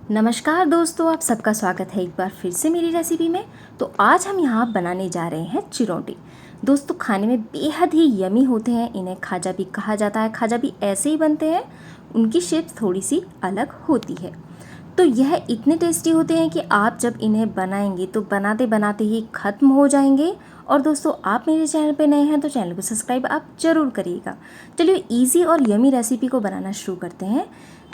नमस्कार दोस्तों, आप सबका स्वागत है एक बार फिर से मेरी रेसिपी में। तो आज हम यहाँ बनाने जा रहे हैं चिरौंटी। दोस्तों, खाने में बेहद ही यमी होते हैं। इन्हें खाजा भी कहा जाता है। खाजा भी ऐसे ही बनते हैं, उनकी शेप थोड़ी सी अलग होती है। तो यह इतने टेस्टी होते हैं कि आप जब इन्हें बनाएंगे तो बनाते बनाते ही ख़त्म हो जाएंगे। और दोस्तों, आप मेरे चैनल पे नए हैं तो चैनल को सब्सक्राइब आप ज़रूर करिएगा। चलिए इजी और यमी रेसिपी को बनाना शुरू करते हैं।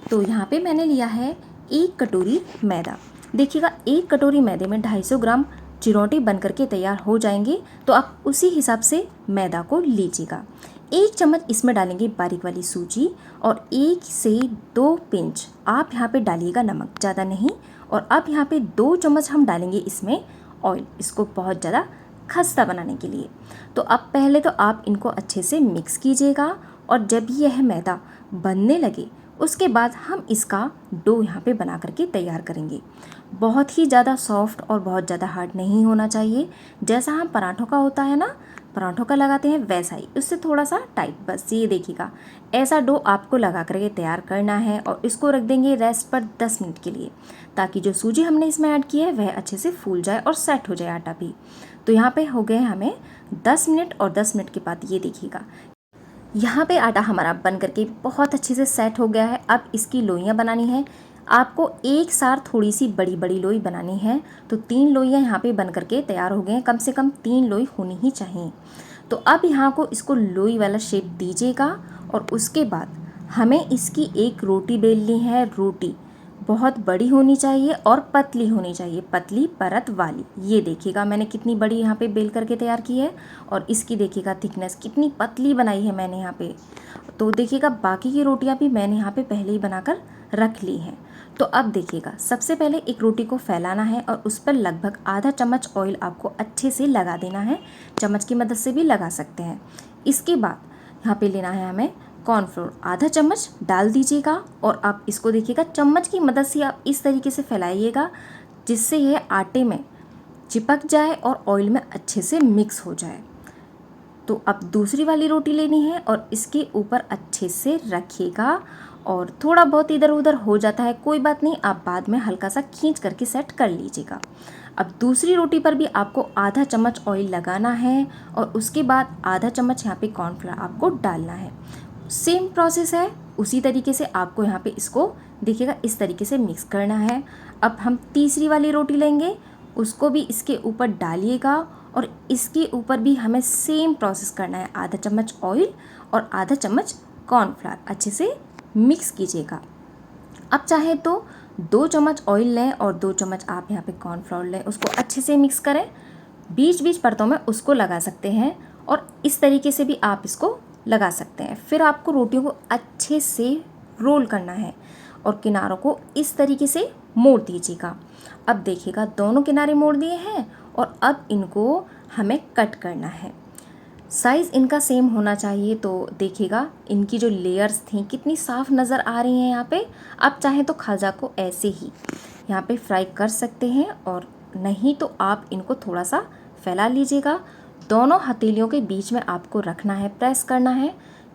तो यहाँ पे मैंने लिया है 1 कटोरी मैदा। देखिएगा, 1 कटोरी मैदे में 250 ग्राम चिरौंटी बन करके तैयार हो जाएंगे। तो आप उसी हिसाब से मैदा को लीजिएगा। 1 चम्मच इसमें डालेंगे बारीक वाली सूजी और 1 से 2 पिंच आप यहाँ पे डालिएगा नमक, ज़्यादा नहीं। और अब यहाँ पे 2 चम्मच हम डालेंगे इसमें ऑयल, इसको बहुत ज़्यादा खस्ता बनाने के लिए। तो अब पहले तो आप इनको अच्छे से मिक्स कीजिएगा और जब यह मैदा बनने लगे उसके बाद हम इसका डो यहाँ पे बना करके तैयार करेंगे। बहुत ही ज़्यादा सॉफ्ट और बहुत ज़्यादा हार्ड नहीं होना चाहिए। जैसा हम पराठों का होता है ना, पराठों का लगाते हैं वैसा ही, उससे थोड़ा सा टाइट। बस ये देखिएगा, ऐसा डो आपको लगा करके तैयार करना है और इसको रख देंगे रेस्ट पर 10 मिनट के लिए, ताकि जो सूजी हमने इसमें ऐड की है वह अच्छे से फूल जाए और सेट हो जाए आटा भी। तो यहाँ पे हो गए हमें 10 मिनट और 10 मिनट के बाद ये देखिएगा, यहाँ पे आटा हमारा बन करके बहुत अच्छे से सेट हो गया है। अब इसकी लोइयाँ बनानी है। आपको एक साथ थोड़ी सी बड़ी बड़ी लोई बनानी है। तो 3 लोइयाँ यहाँ पे बन करके तैयार हो गए हैं। कम से कम 3 लोई होनी ही चाहिए। तो अब यहाँ को इसको लोई वाला शेप दीजिएगा और उसके बाद हमें इसकी एक रोटी बेलनी है। रोटी बहुत बड़ी होनी चाहिए और पतली होनी चाहिए, पतली परत वाली। ये देखिएगा मैंने कितनी बड़ी यहाँ पे बेल करके तैयार की है और इसकी देखिएगा थिकनेस कितनी पतली बनाई है मैंने यहाँ पे। तो देखिएगा, बाकी की रोटियाँ भी मैंने यहाँ पे पहले ही बनाकर रख ली हैं। तो अब देखिएगा, सबसे पहले एक रोटी को फैलाना है और उस पर लगभग आधा चम्मच ऑयल आपको अच्छे से लगा देना है। चम्मच की मदद से भी लगा सकते हैं। इसके बाद यहाँ पे लेना है हमें कॉर्नफ्लोर, आधा चम्मच डाल दीजिएगा और आप इसको देखिएगा चम्मच की मदद से आप इस तरीके से फैलाइएगा जिससे यह आटे में चिपक जाए और ऑयल में अच्छे से मिक्स हो जाए। तो अब दूसरी वाली रोटी लेनी है और इसके ऊपर अच्छे से रखिएगा। और थोड़ा बहुत इधर उधर हो जाता है, कोई बात नहीं, आप बाद में हल्का सा खींच करके सेट कर लीजिएगा। अब दूसरी रोटी पर भी आपको आधा चम्मच ऑयल लगाना है और उसके बाद आधा चम्मच यहाँ पे कॉर्नफ्लोर आपको डालना है। सेम प्रोसेस है, उसी तरीके से आपको यहाँ पे इसको देखिएगा इस तरीके से मिक्स करना है। अब हम तीसरी वाली रोटी लेंगे, उसको भी इसके ऊपर डालिएगा और इसके ऊपर भी हमें सेम प्रोसेस करना है। आधा चम्मच ऑयल और आधा चम्मच कॉर्नफ्लोर अच्छे से मिक्स कीजिएगा। अब चाहे तो 2 चम्मच ऑयल लें और 2 चम्मच आप यहाँ पे कॉर्नफ्लोर लें, उसको अच्छे से मिक्स करें। बीच बीच परतों में उसको लगा सकते हैं और इस तरीके से भी आप इसको लगा सकते हैं। फिर आपको रोटियों को अच्छे से रोल करना है और किनारों को इस तरीके से मोड़ दीजिएगा। अब देखिएगा, दोनों किनारे मोड़ दिए हैं और अब इनको हमें कट करना है। साइज़ इनका सेम होना चाहिए। तो देखिएगा, इनकी जो लेयर्स थी कितनी साफ़ नज़र आ रही हैं यहाँ पे। आप चाहें तो खाजा को ऐसे ही यहाँ पे फ्राई कर सकते हैं और नहीं तो आप इनको थोड़ा सा फैला लीजिएगा। दोनों हथेलियों के बीच में आपको रखना है, प्रेस करना है,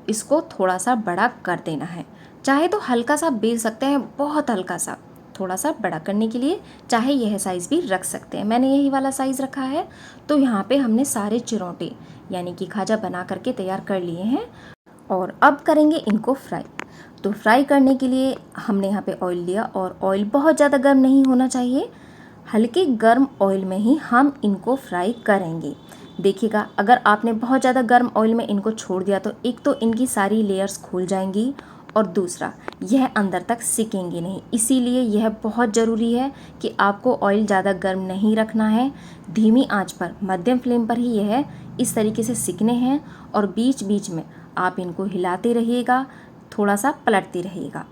इसको थोड़ा सा बड़ा कर देना है। चाहे तो हल्का सा बेल सकते हैं, बहुत हल्का सा, थोड़ा सा बड़ा करने के लिए चाहे यह साइज़ भी रख सकते हैं। मैंने यही वाला साइज़ रखा है। तो यहाँ पे हमने सारे चिरौंटे यानी कि खाजा बना करके तैयार कर लिए हैं और अब करेंगे इनको फ्राई। तो फ्राई करने के लिए हमने यहाँ पे ऑयल लिया और ऑयल बहुत ज़्यादा गर्म नहीं होना चाहिए, हल्के गर्म ऑयल में ही हम इनको फ्राई करेंगे। देखिएगा, अगर आपने बहुत ज़्यादा गर्म ऑयल में इनको छोड़ दिया तो एक तो इनकी सारी लेयर्स खुल जाएंगी और दूसरा यह अंदर तक सिकेंगे नहीं। इसीलिए यह बहुत ज़रूरी है कि आपको ऑयल ज़्यादा गर्म नहीं रखना है। धीमी आंच पर, मध्यम फ्लेम पर ही यह इस तरीके से सिकने हैं और बीच बीच में आप इनको हिलाते रहिएगा, थोड़ा सा पलटते रहिएगा।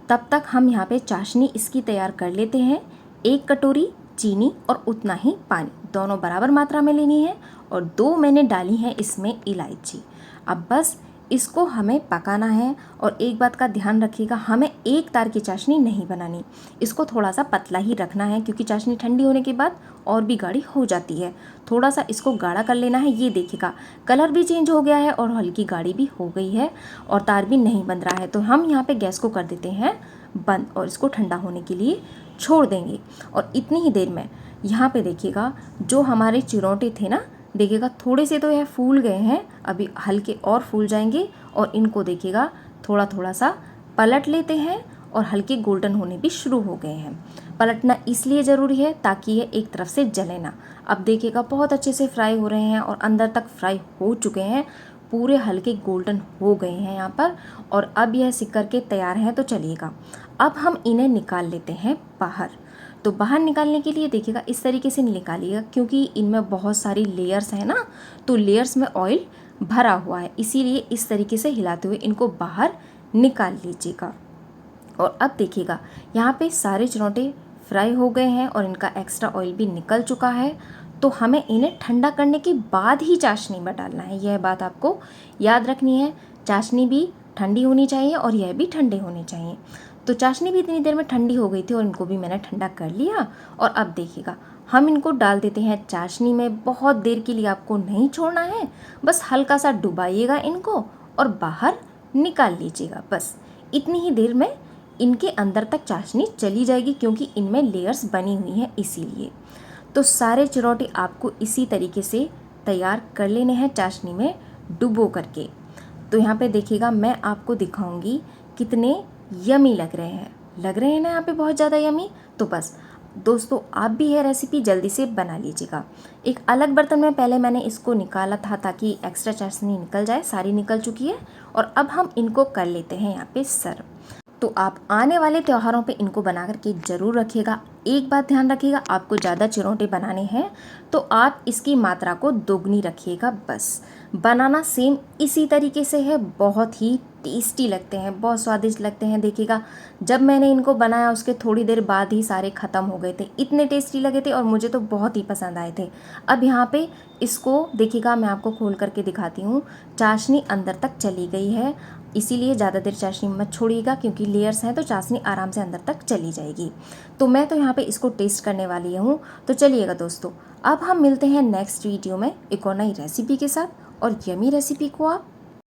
तब तक हम यहाँ पे चाशनी इसकी तैयार कर लेते हैं। 1 कटोरी चीनी और उतना ही पानी, दोनों बराबर मात्रा में लेनी है और 2 मैंने डाली हैं इसमें इलायची। अब बस इसको हमें पकाना है और एक बात का ध्यान रखिएगा, हमें एक तार की चाशनी नहीं बनानी, इसको थोड़ा सा पतला ही रखना है क्योंकि चाशनी ठंडी होने के बाद और भी गाढ़ी हो जाती है। थोड़ा सा इसको गाढ़ा कर लेना है। ये देखिएगा, कलर भी चेंज हो गया है और हल्की गाढ़ी भी हो गई है और तार भी नहीं बन रहा है। तो हम यहाँ पे गैस को कर देते हैं बंद और इसको ठंडा होने के लिए छोड़ देंगे। और इतनी ही देर में यहाँ पे देखिएगा जो हमारे चिरोटे थे ना, देखिएगा थोड़े से तो यह फूल गए हैं, अभी हल्के और फूल जाएंगे। और इनको देखिएगा थोड़ा थोड़ा सा पलट लेते हैं और हल्के गोल्डन होने भी शुरू हो गए हैं। पलटना इसलिए ज़रूरी है ताकि ये एक तरफ से जले ना। अब देखिएगा बहुत अच्छे से फ्राई हो रहे हैं और अंदर तक फ्राई हो चुके हैं, पूरे हल्के गोल्डन हो गए हैं यहाँ पर। और अब यह सिक करके तैयार हैं। तो चलिएगा अब हम इन्हें निकाल लेते हैं बाहर। तो बाहर निकालने के लिए देखिएगा इस तरीके से निकालिएगा, क्योंकि इनमें बहुत सारी लेयर्स हैं ना, तो लेयर्स में ऑयल भरा हुआ है, इसीलिए इस तरीके से हिलाते हुए इनको बाहर निकाल लीजिएगा। और अब देखिएगा यहाँ पे सारे चिरोटे फ्राई हो गए हैं और इनका एक्स्ट्रा ऑयल भी निकल चुका है। तो हमें इन्हें ठंडा करने के बाद ही चाशनी में डालना है, यह बात आपको याद रखनी है। चाशनी भी ठंडी होनी चाहिए और यह भी ठंडे होने चाहिए। तो चाशनी भी इतनी देर में ठंडी हो गई थी और इनको भी मैंने ठंडा कर लिया। और अब देखिएगा हम इनको डाल देते हैं चाशनी में। बहुत देर के लिए आपको नहीं छोड़ना है, बस हल्का सा डुबाइएगा इनको और बाहर निकाल लीजिएगा। बस इतनी ही देर में इनके अंदर तक चाशनी चली जाएगी, क्योंकि इनमें लेयर्स बनी हुई हैं इसीलिए। तो सारे चिरोटे आपको इसी तरीके से तैयार कर लेने हैं चाशनी में डुबो करके। तो यहाँ पे देखिएगा मैं आपको दिखाऊंगी कितने यमी लग रहे हैं ना यहाँ पे बहुत ज़्यादा यमी। तो बस दोस्तों आप भी यह रेसिपी जल्दी से बना लीजिएगा। एक अलग बर्तन में पहले मैंने इसको निकाला था ताकि एक्स्ट्रा चाशनी निकल जाए, सारी निकल चुकी है। और अब हम इनको कर लेते हैं यहाँ पे सर्व। तो आप आने वाले त्योहारों पे इनको बना करके ज़रूर रखिएगा। एक बात ध्यान रखिएगा, आपको ज़्यादा चिरोटे बनाने हैं तो आप इसकी मात्रा को दोगुनी रखिएगा। बस बनाना सेम इसी तरीके से है, बहुत ही टेस्टी लगते हैं, बहुत स्वादिष्ट लगते हैं। देखिएगा जब मैंने इनको बनाया उसके थोड़ी देर बाद ही सारे ख़त्म हो गए थे, इतने टेस्टी लगे थे और मुझे तो बहुत ही पसंद आए थे। अब यहाँ पे इसको देखिएगा मैं आपको खोल करके दिखाती हूँ, चाशनी अंदर तक चली गई है। इसीलिए ज़्यादा देर चाशनी मत छोड़िएगा, क्योंकि लेयर्स हैं तो चाशनी आराम से अंदर तक चली जाएगी। तो मैं तो यहाँ पे इसको टेस्ट करने वाली हूँ। तो चलिएगा दोस्तों अब हम मिलते हैं नेक्स्ट वीडियो में एक और नई रेसिपी के साथ, और यमी रेसिपी को आप